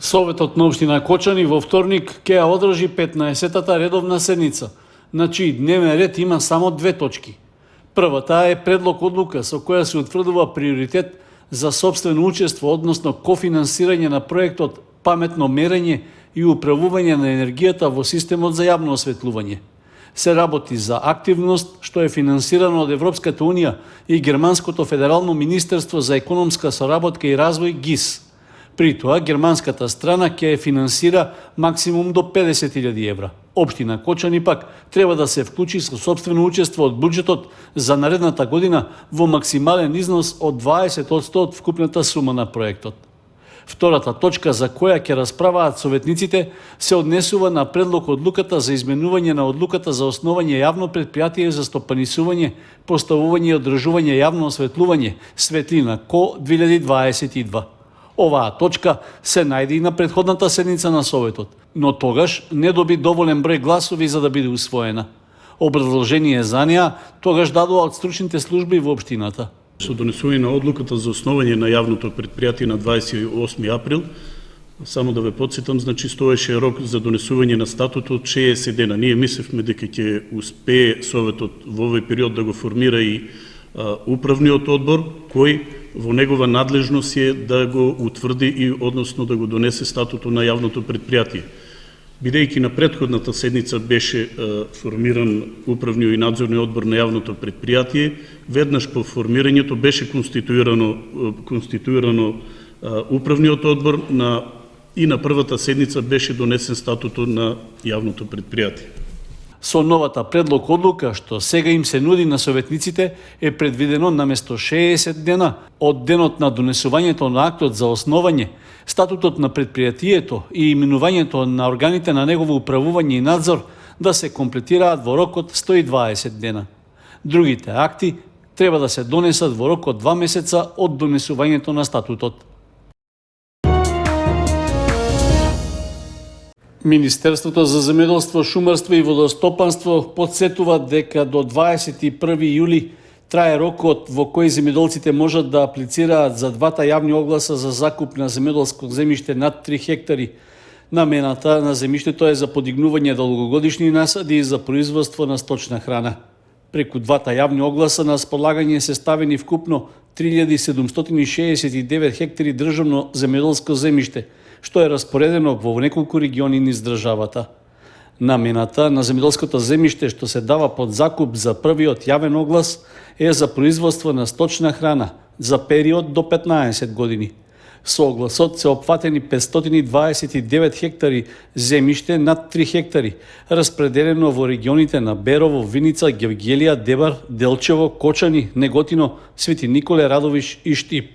Советот на општина Кочани во вторник ќе ја одржи 15-тата редовна седница, на чиј дневен ред има само две точки. Првата е предлог одлука со која се утврдува приоритет за собствено учество, односно кофинансирање на проектот Паметно мерење и управување на енергијата во системот за јавно осветлување. Се работи за активност што е финансирано од Европската Унија и Германското федерално министерство за економска соработка и развој ГИС. При тоа, германската страна ќе финансира максимум до 50.000 евра. Општина Кочани пак треба да се вклучи со собствено учество од буџетот за наредната година во максимален износ од 20% од вкупната сума на проектот. Втората точка за која ќе расправаат советниците се однесува на предлог одлуката за изменување на одлуката за основање јавно предпријатие за стопанисување, поставување и одржување јавно осветлување Светлина ко 2022. Оваа точка се најде и на претходната седница на Советот, но тогаш не доби доволен број гласови за да биде усвоена. Образложение за неа тогаш дадоа од стручните служби во општината. Со донесување на одлуката за основање на јавното предпријатие на 28 април, само да ве потсетам, значи стоеше рок за донесување на статутот 60 дена. Ние мислевме дека ќе успее Советот во овој период да го формира и управниот одбор, кој во негова надлежност е да го утврди и односно да го донесе статутот на јавното предпријатие. Бидејќи на претходната седница беше формиран управниот и надзорниот одбор на јавното предпријатие, веднаш по формирањето беше конституирано управниот одбор и на првата седница беше донесен статутот на јавното предпријатие. Со новата предлог одлука што сега им се нуди на советниците е предвидено наместо 60 дена од денот на донесувањето на актот за основање, статутот на предпријатието и именувањето на органите на негово управување и надзор да се комплетираат во рок од 120 дена. Другите акти треба да се донесат во рок од 2 месеца од донесувањето на статутот. Министерството за земјоделство, шумарство и водостопанство потсетува дека до 21 јули трае рокот во кој земјоделците можат да аплицираат за двата јавни огласа за закуп на земјоделско земјиште над 3 хектари. Намената на земјиштето е за подигнување долгогодишни насади и за производство на сточна храна. Преку двата јавни огласа на располагање се ставени вкупно 3769 хектари државно земјоделско земјиште, што е распоредено во неколку региони низ државата. Намената на земјоделското земјиште што се дава под закуп за првиот јавен оглас е за производство на сточна храна за период до 15 години. Со огласот се опфатени 529 хектари земјиште над 3 хектари, распределено во регионите на Берово, Виница, Гевгелија, Дебар, Делчево, Кочани, Неготино, Свети Николе, Радовиш и Штип.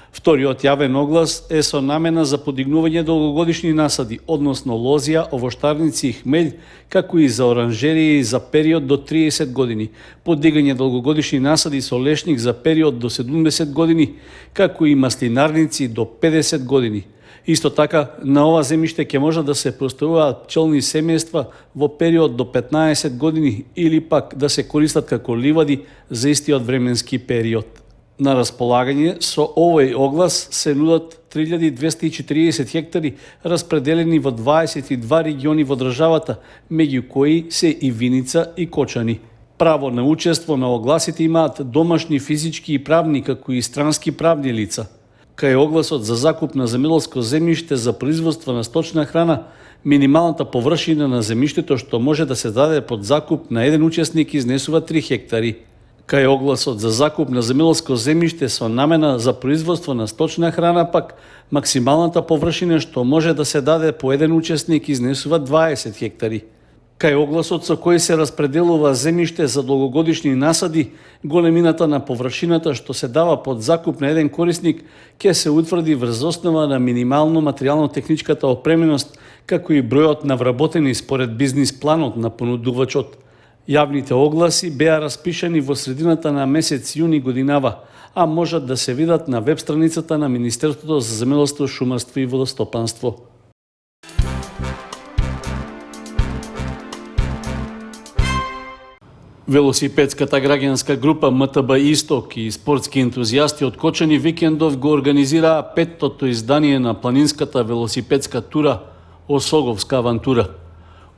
Вториот јавен оглас е со намена за подигнување долгогодишни насади, односно лозија, овоштарници и хмелј, како и за оранжерии за период до 30 години, подигање долгогодишни насади со лешник за период до 70 години, како и маслинарници до 50 години. Исто така, на ова земјиште ќе може да се поставуваат пчелни семејства во период до 15 години или пак да се користат како ливади за истиот временски период. На располагање со овој оглас се нудат 3240 хектари распределени во 22 региони во државата, меѓу кои се и Виница и Кочани. Право на учество на огласите имаат домашни физички и правни, како и странски правни лица. Кај огласот за закуп на земјоделско земјиште за производство на сточна храна, минималната површина на земјиштето што може да се даде под закуп на еден учесник изнесува 3 хектари. Кај огласот за закуп на земјоделско земјиште со намена за производство на сточна храна пак, максималната површина што може да се даде по еден учесник изнесува 20 хектари. Кај огласот со кој се распределува земјиште за долгогодишни насади, големината на површината што се дава под закуп на еден корисник ќе се утврди врз основа на минимално материјално-техничката опременост, како и бројот на вработени според бизнис планот на понудувачот. Јавните огласи беа распишани во средината на месец јуни годинава, а можат да се видат на веб страницата на Министерството за земјоделство, шумарство и водостопанство. Велосипедската граѓанска група МТБ Исток и спортски ентузијасти од Кочани викендов го организираа петтото издание на планинската велосипедска тура Осоговска авантура.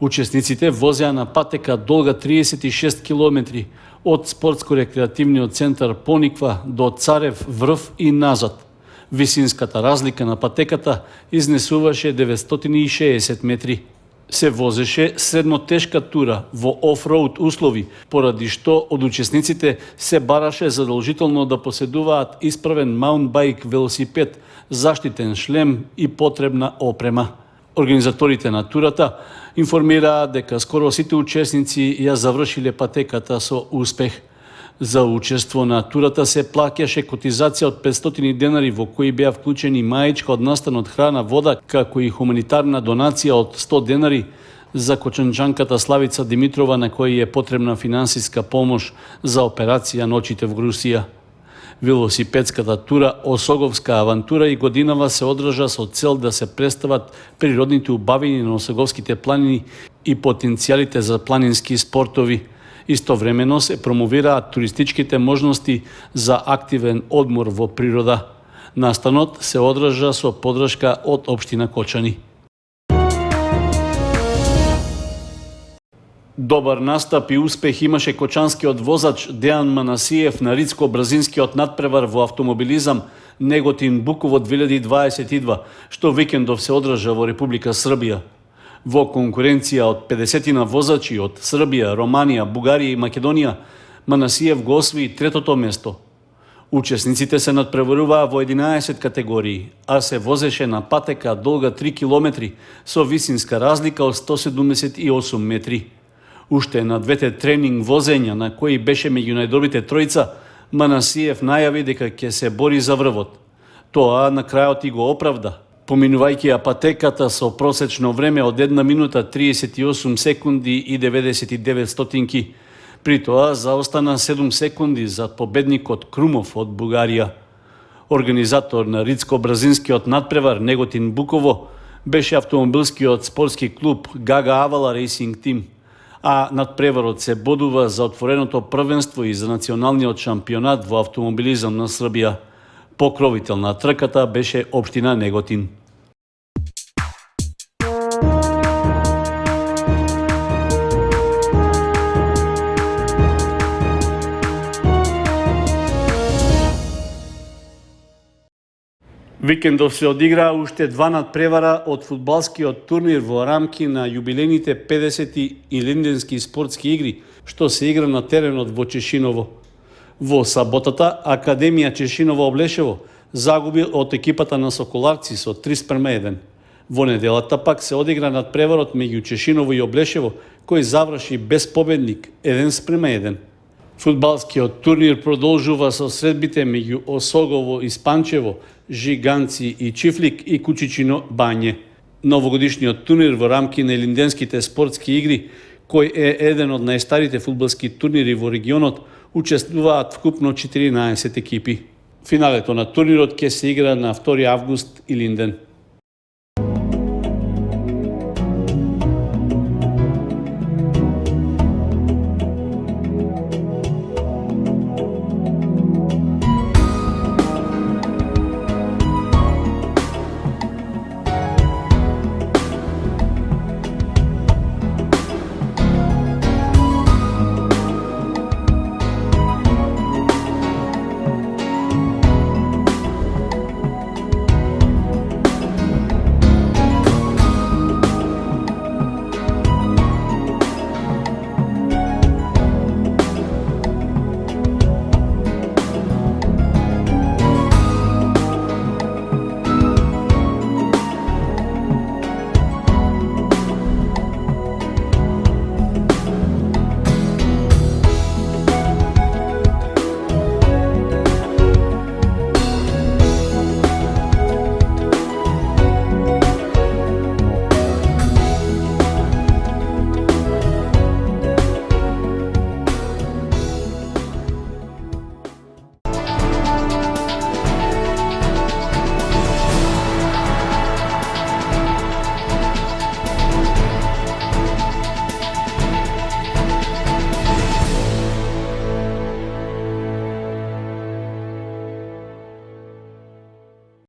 Учесниците возеа на патека долга 36 километри од спортско-рекреативниот центар Пониква до Царев врв и назад. Висинската разлика на патеката изнесуваше 960 метри. Се возеше средно тешка тура во офроуд услови, поради што од учесниците се бараше задолжително да поседуваат исправен маунтбајк велосипед, заштитен шлем и потребна опрема. Организаторите на турата информираа дека скоро сите учесници ја завршиле патеката со успех. За учество на турата се плаќаше котизација од 500 денари во кои беа вклучени маечка од настан од храна, вода, како и хуманитарна донација од 100 денари за кочанчанката Славица Димитрова, на кој е потребна финансиска помош за операција ночите во Русија. Велосипедската тура Осоговска авантура и годинава се одржа со цел да се представат природните убавини на Осоговските планини и потенцијалите за планински спортови. Истовремено се промовираат туристичките можности за активен одмор во природа. Настанот се одржа со подршка од општина Кочани. Добар настап и успех имаше кочанскиот возач Дејан Манасиев на ридско-бразинскиот надпревар во автомобилизам Неготин-Буково 2022, што викендов се одржа во Република Србија. Во конкуренција од 50 возачи од Србија, Романија, Бугарија и Македонија, Манасиев го освои третото место. Учесниците се надпреваруваа во 11 категории, а се возеше на патека долга 3 километри со висинска разлика од 178 метри. Уште на двете тренинг возења на кои беше меѓу најдобрите тројца, Манасиев најави дека ќе се бори за врвот. Тоа на крајот и го оправда, поминувајќи ја патеката со просечно време од 1 минута 38 секунди и 99 стотинки. При тоа заостана 7 секунди за победникот Крумов од Бугарија. Организатор на ридско-бразинскиот надпревар Неготин-Буково беше автомобилскиот спортски клуб Гага Авала Рейсинг Тим, а надпреварот се бодува за отвореното првенство и за националниот шампионат во автомобилизам на Србија. Покровител на трката беше општина Неготин. Викендов се одиграа уште два надпревара од фудбалскиот турнир во рамки на јубилејните 50 Илинденски спортски игри, што се игра на теренот во Чешиново. Во саботата Академија Чешиново Облешево загуби од екипата на Соколарци со 3:1. Во неделата пак се одигра надпреварот меѓу Чешиново и Облешево, кој заврши без победник 1:1. Фудбалскиот турнир продолжува со средбите меѓу Осогово и Спанчево, Жиганци и Чифлик и Кучичино Бање. Новогодишниот турнир во рамки на Илинденските спортски игри, кој е еден од најстарите фудбалски турнири во регионот, учествуваат вкупно 14 екипи. Финалето на турнирот ќе се игра на 2 август Илинден.